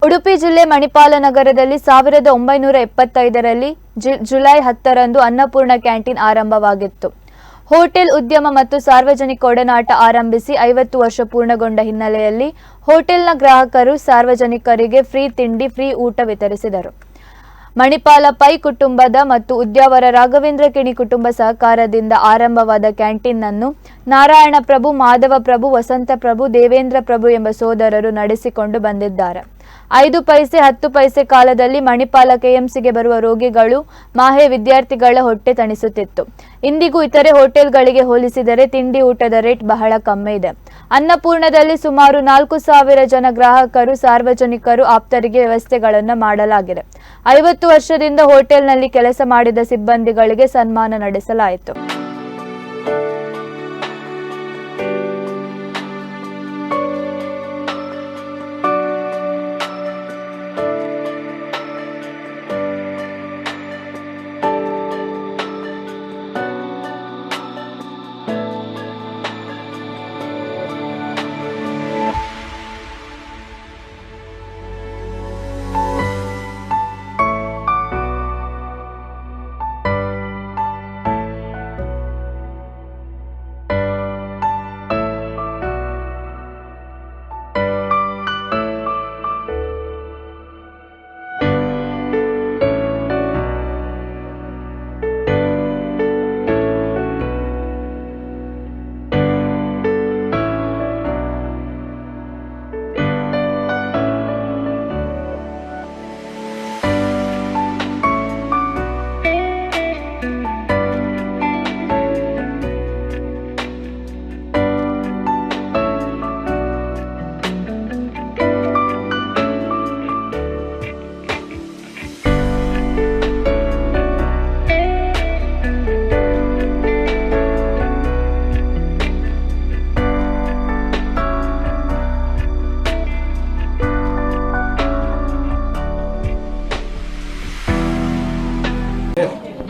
ಉಡುಪಿ ಜಿಲ್ಲೆ ಮಣಿಪಾಲ ನಗರದಲ್ಲಿ 1975ರಲ್ಲಿ July 10ರಂದು Annapurna canteen ಆರಂಭವಾಗಿತ್ತು. ಹೋಟೆಲ್ ಉದ್ಯಮ ಮತ್ತು ಸಾರ್ವಜನಿಕ ಒಡನಾಟ ಆರಂಭಿಸಿ 50 ವರ್ಷ ಪೂರ್ಣಗೊಂಡ ಹಿನ್ನೆಲೆಯಲ್ಲಿ ಹೋಟೆಲ್ನ ಗ್ರಾಹಕರು ಸಾರ್ವಜನಿಕರಿಗೆ ಫ್ರೀ ತಿಂಡಿ, ಫ್ರೀ ಊಟ ವಿತರಿಸಿದರು. ಮಣಿಪಾಲ ಪೈ ಕುಟುಂಬದ ಮತ್ತು ಉದ್ಯಾವರ ರಾಘವೇಂದ್ರ ಕಿಣಿ ಕುಟುಂಬ ಸಹಕಾರದಿಂದ ಆರಂಭವಾದ ಕ್ಯಾಂಟೀನ್ ಅನ್ನು ನಾರಾಯಣ ಪ್ರಭು, ಮಾಧವ ಪ್ರಭು, ವಸಂತ ಪ್ರಭು, ದೇವೇಂದ್ರ ಪ್ರಭು ಎಂಬ ಸೋದರರು ನಡೆಸಿಕೊಂಡು ಬಂದಿದ್ದಾರೆ. 5 ಪೈಸೆ 10 ಪೈಸೆ ಕಾಲದಲ್ಲಿ ಮಣಿಪಾಲ ಕೆಎಂಸಿಗೆ ಬರುವ ರೋಗಿಗಳು, ಮಾಹೆ ವಿದ್ಯಾರ್ಥಿಗಳ ಹೊಟ್ಟೆ ತಣಿಸುತ್ತಿತ್ತು. ಇಂದಿಗೂ ಇತರೆ ಹೋಟೆಲ್ಗಳಿಗೆ ಹೋಲಿಸಿದರೆ ತಿಂಡಿ ಊಟದ ರೇಟ್ ಬಹಳ ಕಮ್ಮಿ ಇದೆ. ಅನ್ನಪೂರ್ಣದಲ್ಲಿ ಸುಮಾರು 4,000 ಜನ ಗ್ರಾಹಕರು, ಸಾರ್ವಜನಿಕರು, ಆಪ್ತರಿಗೆ ವ್ಯವಸ್ಥೆಗಳನ್ನು ಮಾಡಲಾಗಿದೆ. 50 ವರ್ಷದಿಂದ ಹೋಟೆಲ್ನಲ್ಲಿ ಕೆಲಸ ಮಾಡಿದ ಸಿಬ್ಬಂದಿಗಳಿಗೆ ಸನ್ಮಾನ ನಡೆಸಲಾಯಿತು.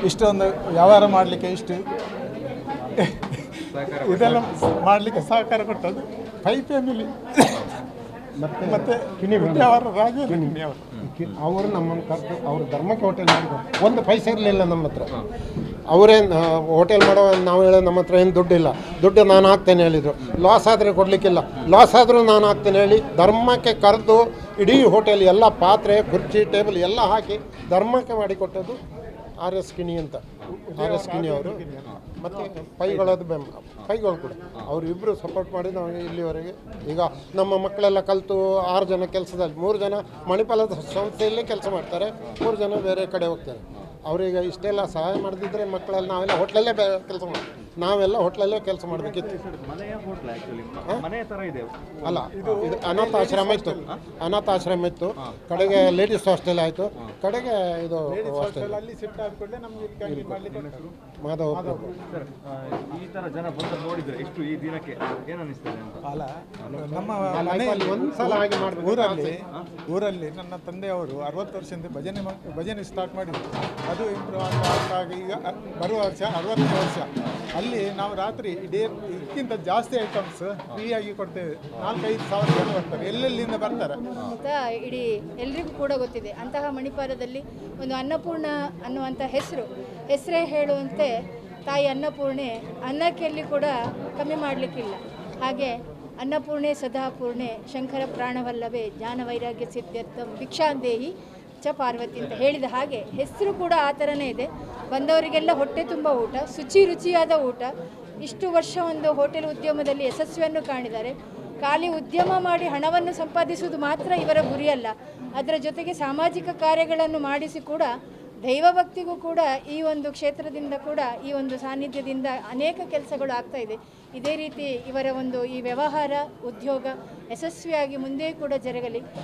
ಇಷ್ಟೊಂದು ವ್ಯವಹಾರ ಮಾಡಲಿಕ್ಕೆ ಇದೆಲ್ಲ ಮಾಡಲಿಕ್ಕೆ ಸಹಕಾರ ಕೊಟ್ಟದ್ದು ಪೈ ಫ್ಯಾಮಿಲಿ ಮತ್ತು ಅವರ ರಾಜೇಂದ್ರ ಅವರು ನಮ್ಮನ್ನು ಕರೆದು ಅವ್ರ ಧರ್ಮಕ್ಕೆ ಹೋಟೆಲ್ ಮಾಡಿದ್ರು. ಒಂದು ಪೈಸೆ ಇರಲಿಲ್ಲ ನಮ್ಮ ಹತ್ರ. ಅವರೇ ಹೋಟೆಲ್ ಮಾಡೋ ನಾವು ಹೇಳೋ ನಮ್ಮ ಹತ್ರ ಏನು ದುಡ್ಡಿಲ್ಲ, ದುಡ್ಡು ನಾನು ಹಾಕ್ತೇನೆ ಹೇಳಿದರು. ಲಾಸ್ ಆದರೆ ಕೊಡಲಿಕ್ಕಿಲ್ಲ, ಲಾಸ್ ಆದರೂ ನಾನು ಹಾಕ್ತೇನೆ ಹೇಳಿ ಧರ್ಮಕ್ಕೆ ಕರೆದು ಇಡೀ ಹೋಟೆಲ್ ಎಲ್ಲ ಪಾತ್ರೆ, ಕುರ್ಚಿ, ಟೇಬಲ್ ಎಲ್ಲ ಹಾಕಿ ಧರ್ಮಕ್ಕೆ ಮಾಡಿಕೊಟ್ಟದ್ದು RS ಕಿಣಿ ಅಂತ. RS ಕಿಣಿ ಅವರು ಮತ್ತು ಪೈಗಳದ್ದು ಪೈಗಳು ಕೂಡ ಅವರಿಬ್ಬರು ಸಪೋರ್ಟ್ ಮಾಡಿ ನಾವು ಇಲ್ಲಿವರೆಗೆ. ಈಗ ನಮ್ಮ ಮಕ್ಕಳೆಲ್ಲ ಕಲಿತು 6 ಜನ ಕೆಲಸದಲ್ಲಿ, 3 ಜನ ಮಣಿಪಾಲದ ಸಂಸ್ಥೆಯಲ್ಲೇ ಕೆಲಸ ಮಾಡ್ತಾರೆ, 3 ಜನ ಬೇರೆ ಕಡೆ ಹೋಗ್ತಾರೆ. ಅವರಿಗೆ ಇಷ್ಟೆಲ್ಲ ಸಹಾಯ ಮಾಡದಿದ್ದರೆ ಮಕ್ಕಳೆಲ್ಲ ನಾವೆಲ್ಲ ಹೋಟ್ಲಲ್ಲೇ ಕೆಲಸ ಮಾಡ್ತೀವಿ, ನಾವೆಲ್ಲ ಹೋಟ್ಲಲ್ಲೇ ಕೆಲಸ ಮಾಡಬೇಕಿತ್ತು. ಅಲ್ಲ, ಇದು ಅನಾಥಾಶ್ರಮ ಇತ್ತು, ಅನಾಥಾಶ್ರಮ ಇತ್ತು. ಕಡೆಗೆ ಲೇಡೀಸ್ ಹಾಸ್ಟೆಲ್ ಆಯಿತು, ಕಡೆಗೆ ಇದು ಹಾಸ್ಟೆಲ್. ಅಲ್ಲಿ ಶಿಫ್ಟ್ ಆದ ಕೂಡಲೇ ನಮಗೆ ಮಾಧವ ಈ ತರ ಜನ ಬಂದು ನೋಡಿದ್ರೆ ಎಷ್ಟು ಈ ದಿನಕ್ಕೆ ಏನು ಅನಿಸ್ತದೆ ಅಂತ. ಅಲ್ಲ, ನಮ್ಮ ಒಂದ್ಸಲ ಹಾಗೆ ಮಾಡಬೇಕು. ಊರಲ್ಲಿ ನನ್ನ ತಂದೆಯವರು 60 ವರ್ಷದಿಂದ ಭಜನೆ ಸ್ಟಾರ್ಟ್ ಮಾಡಿದ್ರು. ಅದು ಇಂಪ್ರೂವ್ ಆಗಿ ಈಗ ಬರುವ ವರ್ಷ 60ನೇ ವರ್ಷ. ಅಲ್ಲಿ ನಾವು ರಾತ್ರಿ ಇದಕ್ಕಿಂತ ಜಾಸ್ತಿ ಐಟಮ್ಸ್ ಫ್ರೀಯಾಗಿ ಕೊಡ್ತೇವೆ. 4-5 ಸಾವಿರ ಜನ ಬರ್ತಾರೆ, ಎಲ್ಲೆಲ್ಲಿಂದ ಬರ್ತಾರೆ ಅಂತ ಇಡೀ ಎಲ್ರಿಗೂ ಕೂಡ ಗೊತ್ತಿದೆ. ಅಂತಹ ಮಣಿಪಾಲದಲ್ಲಿ ಒಂದು ಅನ್ನಪೂರ್ಣ ಅನ್ನುವಂಥ ಹೆಸರೇ ಹೇಳುವಂತೆ ತಾಯಿ ಅನ್ನಪೂರ್ಣೆ ಅನ್ನಕ್ಕೆಲ್ಲಿ ಕೂಡ ಕಮ್ಮಿ ಮಾಡಲಿಕ್ಕಿಲ್ಲ. ಹಾಗೆ ಅನ್ನಪೂರ್ಣೆ ಸದಾಪೂರ್ಣೆ ಶಂಕರ ಪ್ರಾಣವಲ್ಲವೇ ಜ್ಞಾನ ವೈರಾಗ್ಯ ಸಿದ್ಧಾರ್ಥಂ ಭಿಕ್ಷಾಂದೇಹಿ ಚ ಪಾರ್ವತಿ ಅಂತ ಹೇಳಿದ ಹಾಗೆ ಹೆಸರು ಕೂಡ ಆ ಥರನೇ ಇದೆ. ಬಂದವರಿಗೆಲ್ಲ ಹೊಟ್ಟೆ ತುಂಬ ಊಟ, ರುಚಿಯಾದ ಊಟ. ಇಷ್ಟು ವರ್ಷ ಒಂದು ಹೋಟೆಲ್ ಉದ್ಯಮದಲ್ಲಿ ಯಶಸ್ವಿಯನ್ನು ಕಾಣಿದ್ದಾರೆ. ಖಾಲಿ ಉದ್ಯಮ ಮಾಡಿ ಹಣವನ್ನು ಸಂಪಾದಿಸುವುದು ಮಾತ್ರ ಇವರ ಗುರಿಯಲ್ಲ, ಅದರ ಜೊತೆಗೆ ಸಾಮಾಜಿಕ ಕಾರ್ಯಗಳನ್ನು ಮಾಡಿಸಿ ಕೂಡ ದೈವಭಕ್ತಿಗೂ ಕೂಡ ಈ ಒಂದು ಕ್ಷೇತ್ರದಿಂದ ಕೂಡ ಈ ಒಂದು ಸಾನ್ನಿಧ್ಯದಿಂದ ಅನೇಕ ಕೆಲಸಗಳು ಆಗ್ತಾ ಇದೆ. ಇದೇ ರೀತಿ ಇವರ ಒಂದು ಈ ವ್ಯವಹಾರ ಉದ್ಯೋಗ ಯಶಸ್ವಿಯಾಗಿ ಮುಂದೆ ಕೂಡ ಜರಗಲಿ.